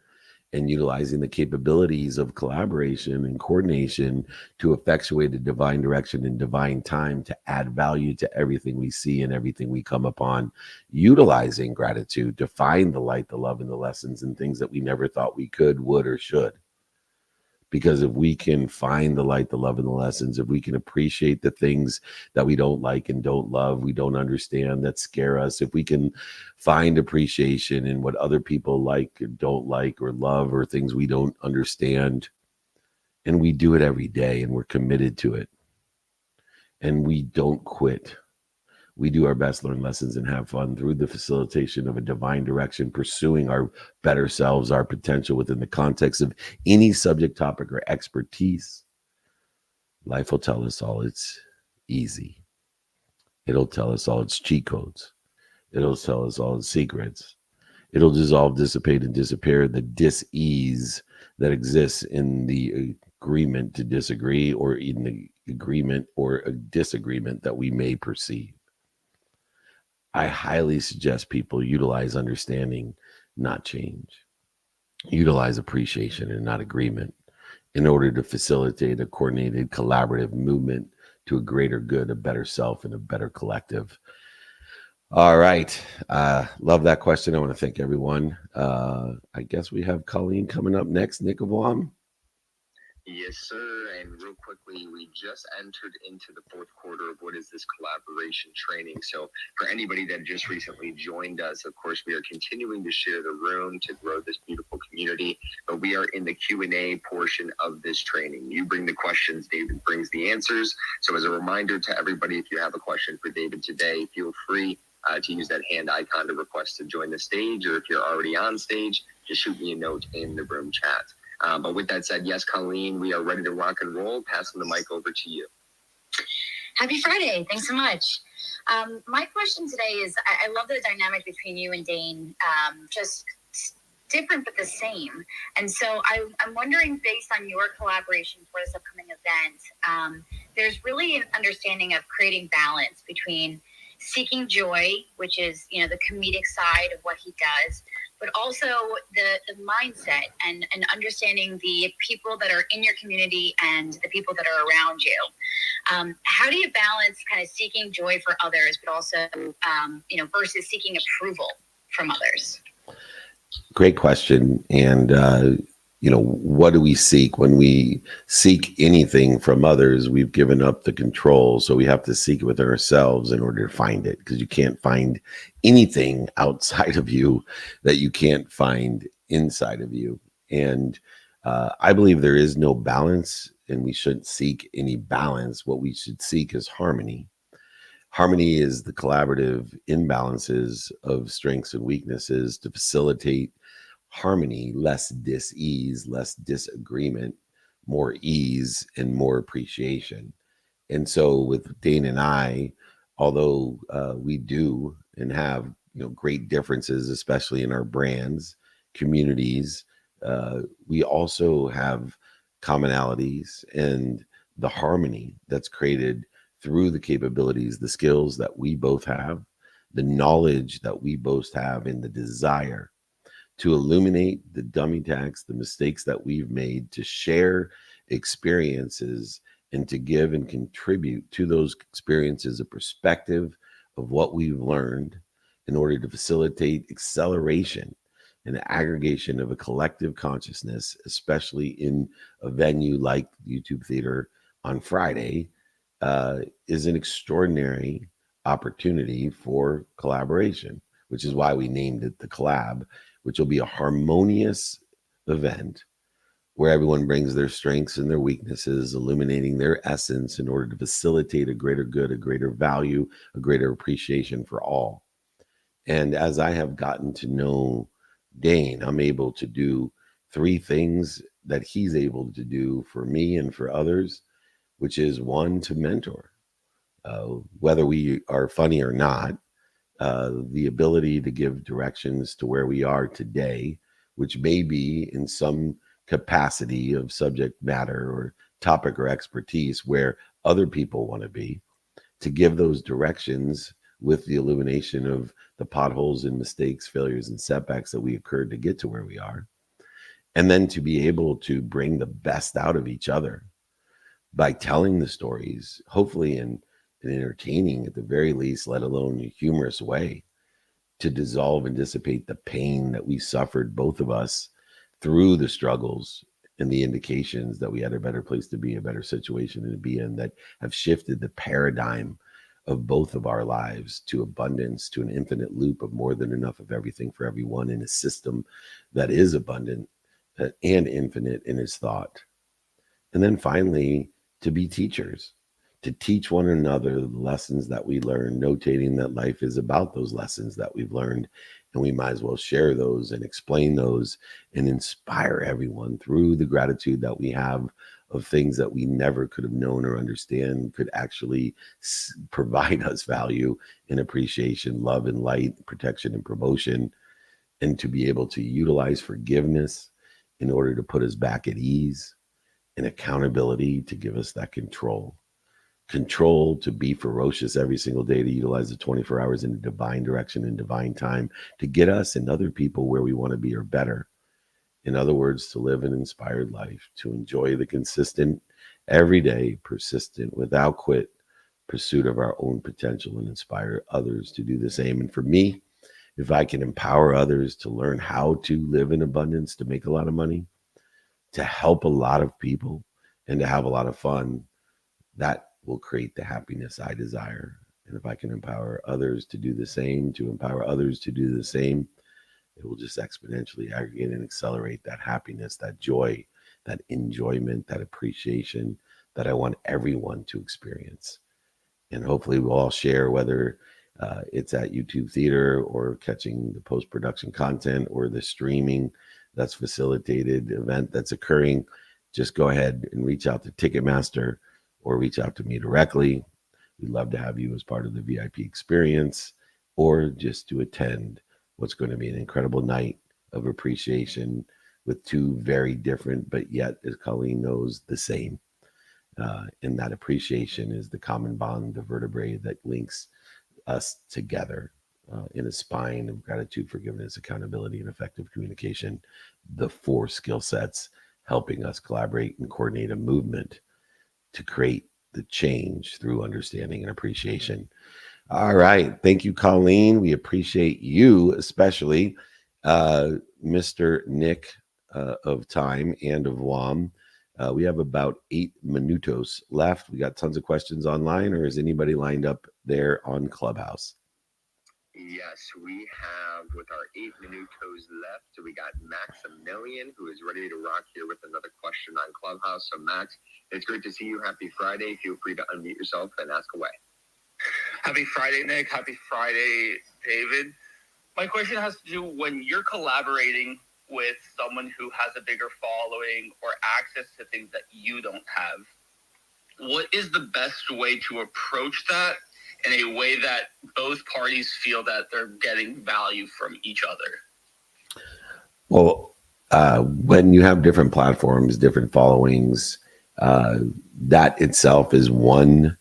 and utilizing the capabilities of collaboration and coordination to effectuate a divine direction and divine time to add value to everything we see and everything we come upon, utilizing gratitude to find the light, the love, and the lessons and things that we never thought we could, would, or should. Because if we can find the light, the love, and the lessons, if we can appreciate the things that we don't like and don't love, we don't understand, that scare us, if we can find appreciation in what other people like or don't like or love or things we don't understand, and we do it every day and we're committed to it and we don't quit. We do our best, learn lessons, and have fun through the facilitation of a divine direction, pursuing our better selves, our potential within the context of any subject, topic, or expertise. Life will tell us all it's easy. It'll tell us all its cheat codes. It'll tell us all its secrets. It'll dissolve, dissipate, and disappear the dis-ease that exists in the agreement to disagree or in the agreement or a disagreement that we may perceive. I highly suggest people utilize understanding, not change. Utilize appreciation and not agreement in order to facilitate a coordinated, collaborative movement to a greater good, a better self, and a better collective. All right. Love that question. I want to thank everyone. I guess we have Colleen coming up next. Nick Avam. Yes, sir. And real quickly, we just entered into the fourth quarter of what is this collaboration training. So for anybody that just recently joined us, of course, we are continuing to share the room to grow this beautiful community, but we are in the Q&A portion of this training. You bring the questions, David brings the answers. So as a reminder to everybody, if you have a question for David today, feel free to use that hand icon to request to join the stage, or if you're already on stage, just shoot me a note in the room chat. But with that said, yes, Colleen, we are ready to rock and roll. Passing the mic over to you. Happy Friday. Thanks so much. My question today is, I love the dynamic between you and Dane, just different but the same. And so I'm wondering, based on your collaboration for this upcoming event, there's really an understanding of creating balance between seeking joy, which is, you know, the comedic side of what he does, but also the mindset and understanding the people that are in your community and the people that are around you. How do you balance kind of seeking joy for others, but also, versus seeking approval from others? Great question. And, what do we seek? When we seek anything from others, we've given up the control. So we have to seek it within ourselves in order to find it, because you can't find anything outside of you that you can't find inside of you. And I believe there is no balance, and we shouldn't seek any balance. What we should seek is harmony. Harmony is the collaborative imbalances of strengths and weaknesses to facilitate harmony, less dis-ease, less disagreement, more ease, and more appreciation. And so with Dane and I, although we do and have great differences, especially in our brands, communities, we also have commonalities and the harmony that's created through the capabilities, the skills that we both have, the knowledge that we both have, and the desire to illuminate the dummy tax, the mistakes that we've made, to share experiences and to give and contribute to those experiences a perspective of what we've learned in order to facilitate acceleration and aggregation of a collective consciousness, especially in a venue like YouTube Theater on Friday, is an extraordinary opportunity for collaboration, which is why we named it the Collab, which will be a harmonious event where everyone brings their strengths and their weaknesses, illuminating their essence in order to facilitate a greater good, a greater value, a greater appreciation for all. And as I have gotten to know Dane, I'm able to do 3 things that he's able to do for me and for others, which is 1, to mentor. Whether we are funny or not, the ability to give directions to where we are today, which may be in some capacity of subject matter or topic or expertise where other people want to be, to give those directions with the illumination of the potholes and mistakes, failures, and setbacks that we occurred to get to where we are. And then to be able to bring the best out of each other by telling the stories, hopefully in an entertaining, at the very least, let alone a humorous way, to dissolve and dissipate the pain that we suffered, both of us, through the struggles and the indications that we had a better place to be, a better situation to be in, that have shifted the paradigm of both of our lives to abundance, to an infinite loop of more than enough of everything for everyone in a system that is abundant and infinite in its thought. And then finally, to be teachers, to teach one another the lessons that we learn, notating that life is about those lessons that we've learned, and we might as well share those and explain those and inspire everyone through the gratitude that we have of things that we never could have known or understand could actually provide us value and appreciation, love and light, protection and promotion, and to be able to utilize forgiveness in order to put us back at ease, and accountability to give us that control to be ferocious every single day, to utilize the 24 hours in a divine direction and divine time to get us and other people where we want to be or better. In other words, to live an inspired life, to enjoy the consistent, everyday, persistent, without quit pursuit of our own potential and inspire others to do the same. And for me, if I can empower others to learn how to live in abundance, to make a lot of money, to help a lot of people, and to have a lot of fun, that will create the happiness I desire. And if I can empower others to do the same, to empower others to do the same, it will just exponentially aggregate and accelerate that happiness, that joy, that enjoyment, that appreciation that I want everyone to experience. And hopefully we'll all share, whether it's at YouTube Theater or catching the post-production content or the streaming that's facilitated event that's occurring. Just go ahead and reach out to Ticketmaster or reach out to me directly. We'd love to have you as part of the VIP experience, or just to attend what's going to be an incredible night of appreciation with 2 very different, but yet, as Colleen knows, the same. And that appreciation is the common bond, the vertebrae that links us together in a spine of gratitude, forgiveness, accountability, and effective communication. The 4 skill sets helping us collaborate and coordinate a movement to create the change through understanding and appreciation. All right. Thank you, Colleen. We appreciate you, especially Mr. Nick of Time and of WOM. We have about 8 minutos left. We got tons of questions online, or is anybody lined up there on Clubhouse? Yes, we have, with our 8 minutos left, we got Maximilian, who is ready to rock here with another question on Clubhouse. So Max, it's great to see you. Happy Friday. Feel free to unmute yourself and ask away. Happy Friday, Nick. Happy Friday, David. My question has to do when you're collaborating with someone who has a bigger following or access to things that you don't have. What is the best way to approach that in a way that both parties feel that they're getting value from each other? Well, when you have different platforms, different followings, that itself is one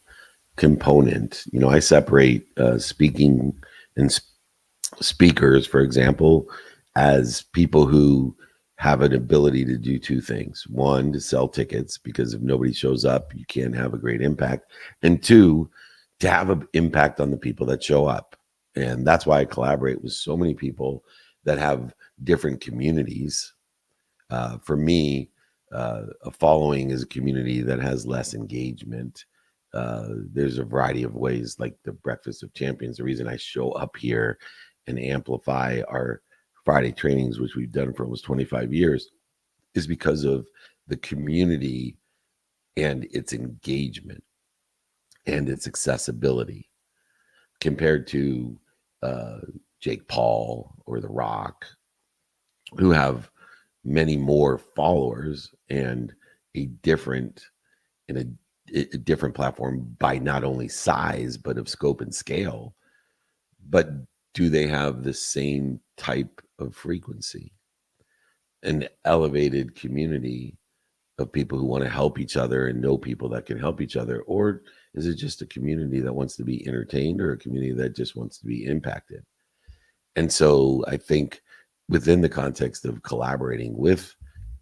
component. You know, I separate speaking and speakers, for example, as people who have an ability to do two things. One, to sell tickets, because if nobody shows up, you can't have a great impact. And two, to have an impact on the people that show up. And that's why I collaborate with so many people that have different communities. For me, a following is a community that has less engagement. There's a variety of ways, like the Breakfast of Champions. The reason I show up here and amplify our Friday trainings, which we've done for almost 25 years, is because of the community and its engagement and its accessibility compared to Jake Paul or The Rock, who have many more followers and a different platform by not only size but of scope and scale. But do they have the same type of frequency? An elevated community of people who want to help each other and know people that can help each other? Or is it just a community that wants to be entertained, or a community that just wants to be impacted? And so I think within the context of collaborating with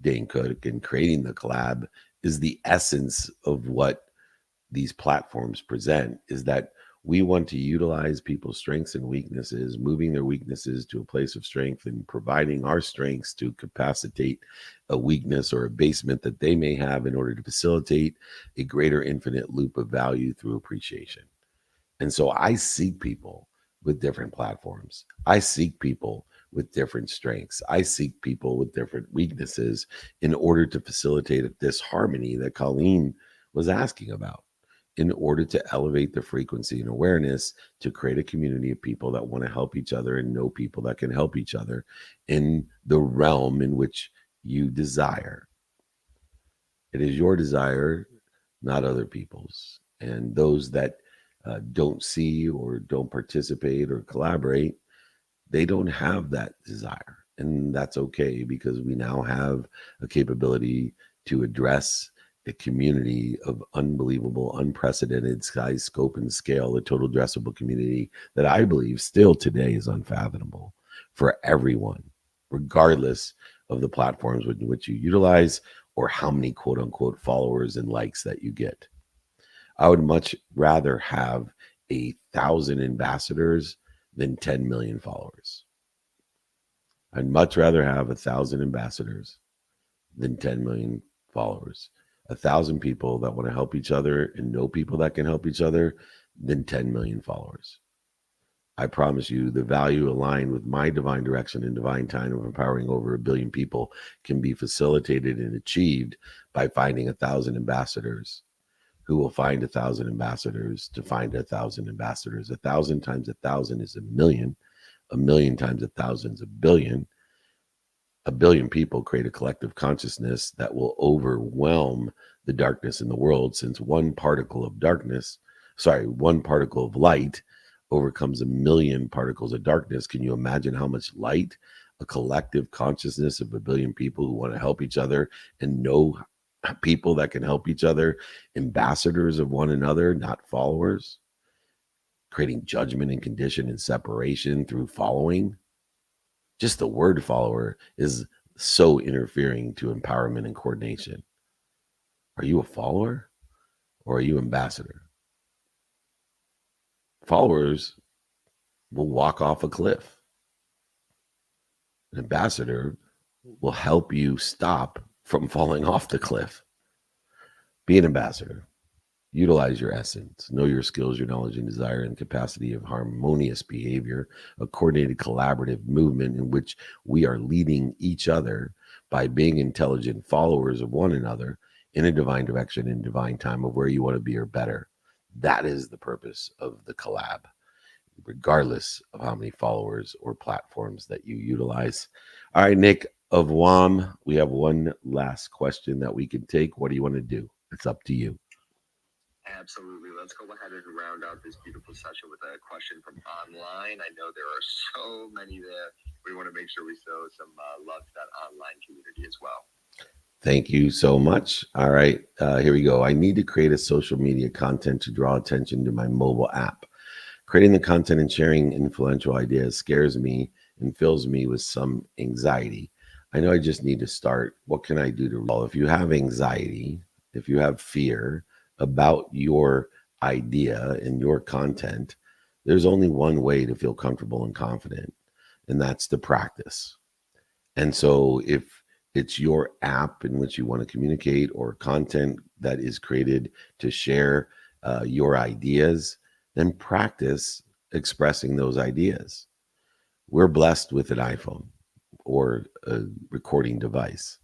Dane Cook and creating the collab is the essence of what these platforms present, is that we want to utilize people's strengths and weaknesses, moving their weaknesses to a place of strength and providing our strengths to capacitate a weakness or a basement that they may have in order to facilitate a greater infinite loop of value through appreciation. And so I seek people with different platforms. I seek people with different strengths. I seek people with different weaknesses in order to facilitate this harmony that Colleen was asking about, in order to elevate the frequency and awareness to create a community of people that want to help each other and know people that can help each other in the realm in which you desire. It is your desire, not other people's. And those that don't see or don't participate or collaborate, they don't have that desire. And that's okay, because we now have a capability to address a community of unbelievable, unprecedented size, scope, and scale, a total addressable community that I believe still today is unfathomable for everyone, regardless of the platforms in which you utilize or how many quote unquote followers and likes that you get. I would much rather have 1,000 ambassadors than 10 million followers. I'd much rather have 1,000 ambassadors than 10 million followers. 1,000 people that want to help each other and know people that can help each other than 10 million followers. I promise you, the value aligned with my divine direction and divine time of empowering over 1 billion people can be facilitated and achieved by finding 1,000 ambassadors who will find 1,000 ambassadors to find 1,000 ambassadors. 1,000 times 1,000 is 1,000,000. 1,000,000 times 1,000 is 1,000,000,000. 1,000,000,000 people create a collective consciousness that will overwhelm the darkness in the world, since one particle of light overcomes 1,000,000 particles of darkness. Can you imagine how much light a collective consciousness of 1,000,000,000 people who want to help each other and know people that can help each other, ambassadors of one another, not followers, creating judgment and condition and separation through following? Just the word follower is so interfering to empowerment and coordination. Are you a follower or are you ambassador? Followers will walk off a cliff. An ambassador will help you stop from falling off the cliff. Be an ambassador. Utilize your essence. Know your skills, your knowledge, and desire, and capacity of harmonious behavior, a coordinated collaborative movement in which we are leading each other by being intelligent followers of one another in a divine direction and divine time of where you want to be or better. That is the purpose of the collab, regardless of how many followers or platforms that you utilize. All right, Nick, of WOM, we have one last question that we can take. What do you want to do? It's up to you. Absolutely. Let's go ahead and round out this beautiful session with a question from online. I know there are so many there. We want to make sure we show some love to that online community as well. Thank you so much. All right, here we go. I need to create a social media content to draw attention to my mobile app. Creating the content and sharing influential ideas scares me and fills me with some anxiety. I know I just need to start. What can I do to? Well, if you have anxiety, if you have fear about your idea and your content, there's only one way to feel comfortable and confident, and that's to practice. And so if it's your app in which you want to communicate or content that is created to share your ideas, then practice expressing those ideas. We're blessed with an iPhone or a recording device.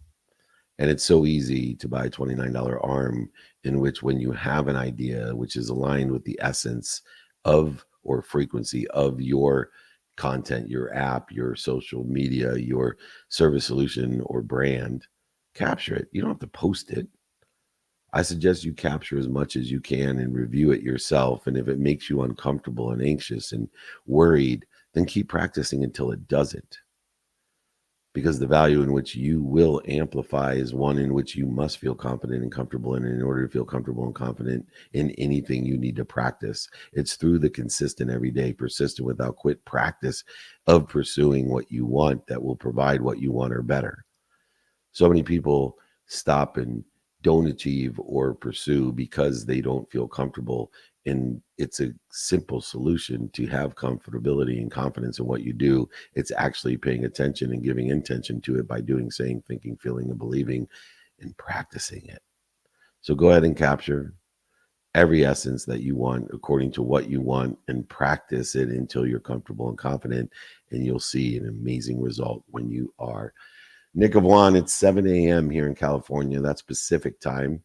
And it's so easy to buy a $29 arm in which when you have an idea which is aligned with the essence of or frequency of your content, your app, your social media, your service solution or brand, capture it. You don't have to post it. I suggest you capture as much as you can and review it yourself. And if it makes you uncomfortable and anxious and worried, then keep practicing until it doesn't. Because the value in which you will amplify is one in which you must feel confident and comfortable in. And in order to feel comfortable and confident in anything, you need to practice. It's through the consistent, everyday, persistent, without quit practice of pursuing what you want that will provide what you want or better. So many people stop and don't achieve or pursue because they don't feel comfortable. And it's a simple solution to have comfortability and confidence in what you do. It's actually paying attention and giving intention to it by doing, saying, thinking, feeling, and believing, and practicing it. So go ahead and capture every essence that you want according to what you want and practice it until you're comfortable and confident, and you'll see an amazing result when you are. Nick of Juan, it's 7 a.m. here in California. That's Pacific time.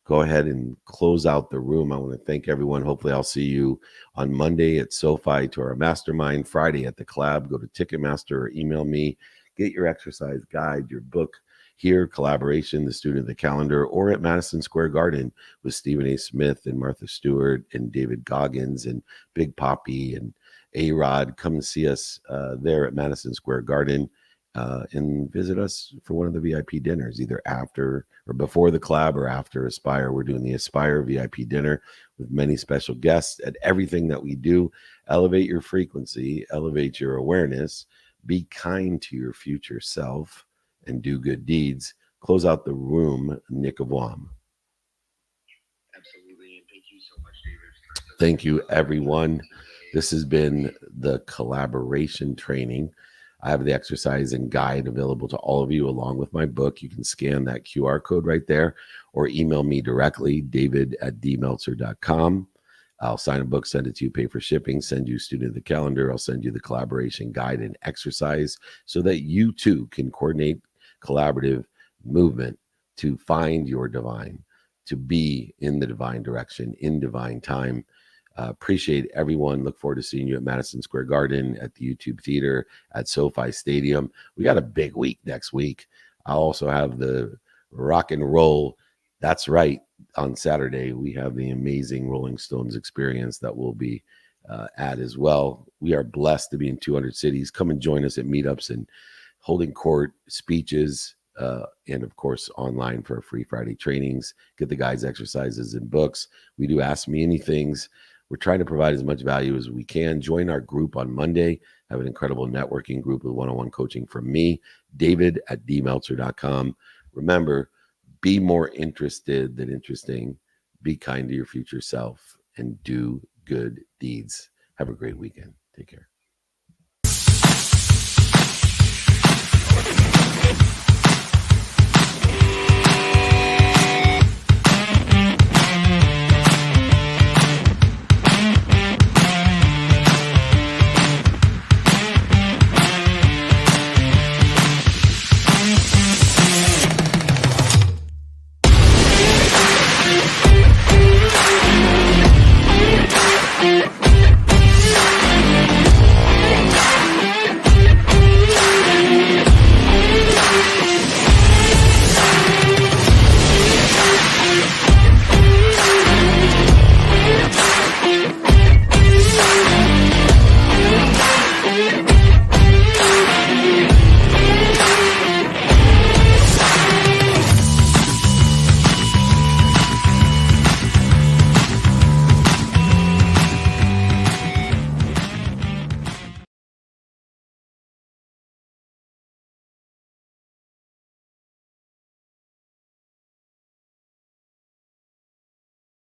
Go ahead and close out the room. I want to thank everyone. Hopefully I'll see you on Monday at SoFi to our mastermind, Friday at the Collab. Go to Ticketmaster or email me. Get your exercise guide, your book here, Collaboration, the Student of the Calendar, or at Madison Square Garden with Stephen A. Smith and Martha Stewart and David Goggins and Big Poppy and A-Rod. Come and see us there at Madison Square Garden. And visit us for one of the VIP dinners, either after or before the Collab or after Aspire. We're doing the Aspire VIP dinner with many special guests. At everything that we do, elevate your frequency, elevate your awareness, be kind to your future self, and do good deeds. Close out the room, Nick of Wam. Absolutely, and thank you so much, David. Thank you, everyone. This has been the collaboration training. I have the exercise and guide available to all of you along with my book. You can scan that QR code right there or email me directly, david@dmeltzer.com. I'll sign a book, send it to you, pay for shipping, send you Student of the Calendar. I'll send you the collaboration guide and exercise so that you too can coordinate collaborative movement to find your divine, to be in the divine direction, in divine time. Appreciate everyone. Look forward to seeing you at Madison Square Garden, at the YouTube Theater, at SoFi Stadium. We got a big week next week. I'll also have the rock and roll. That's right. On Saturday, we have the amazing Rolling Stones experience that we'll be at as well. We are blessed to be in 200 cities. Come and join us at meetups and holding court speeches, and of course online for our free Friday trainings. Get the guides, exercises, and books. We do Ask Me Anythings. We're trying to provide as much value as we can. Join our group on Monday. I have an incredible networking group with one-on-one coaching from me, david@dmeltzer.com. Remember, be more interested than interesting. Be kind to your future self and do good deeds. Have a great weekend. Take care.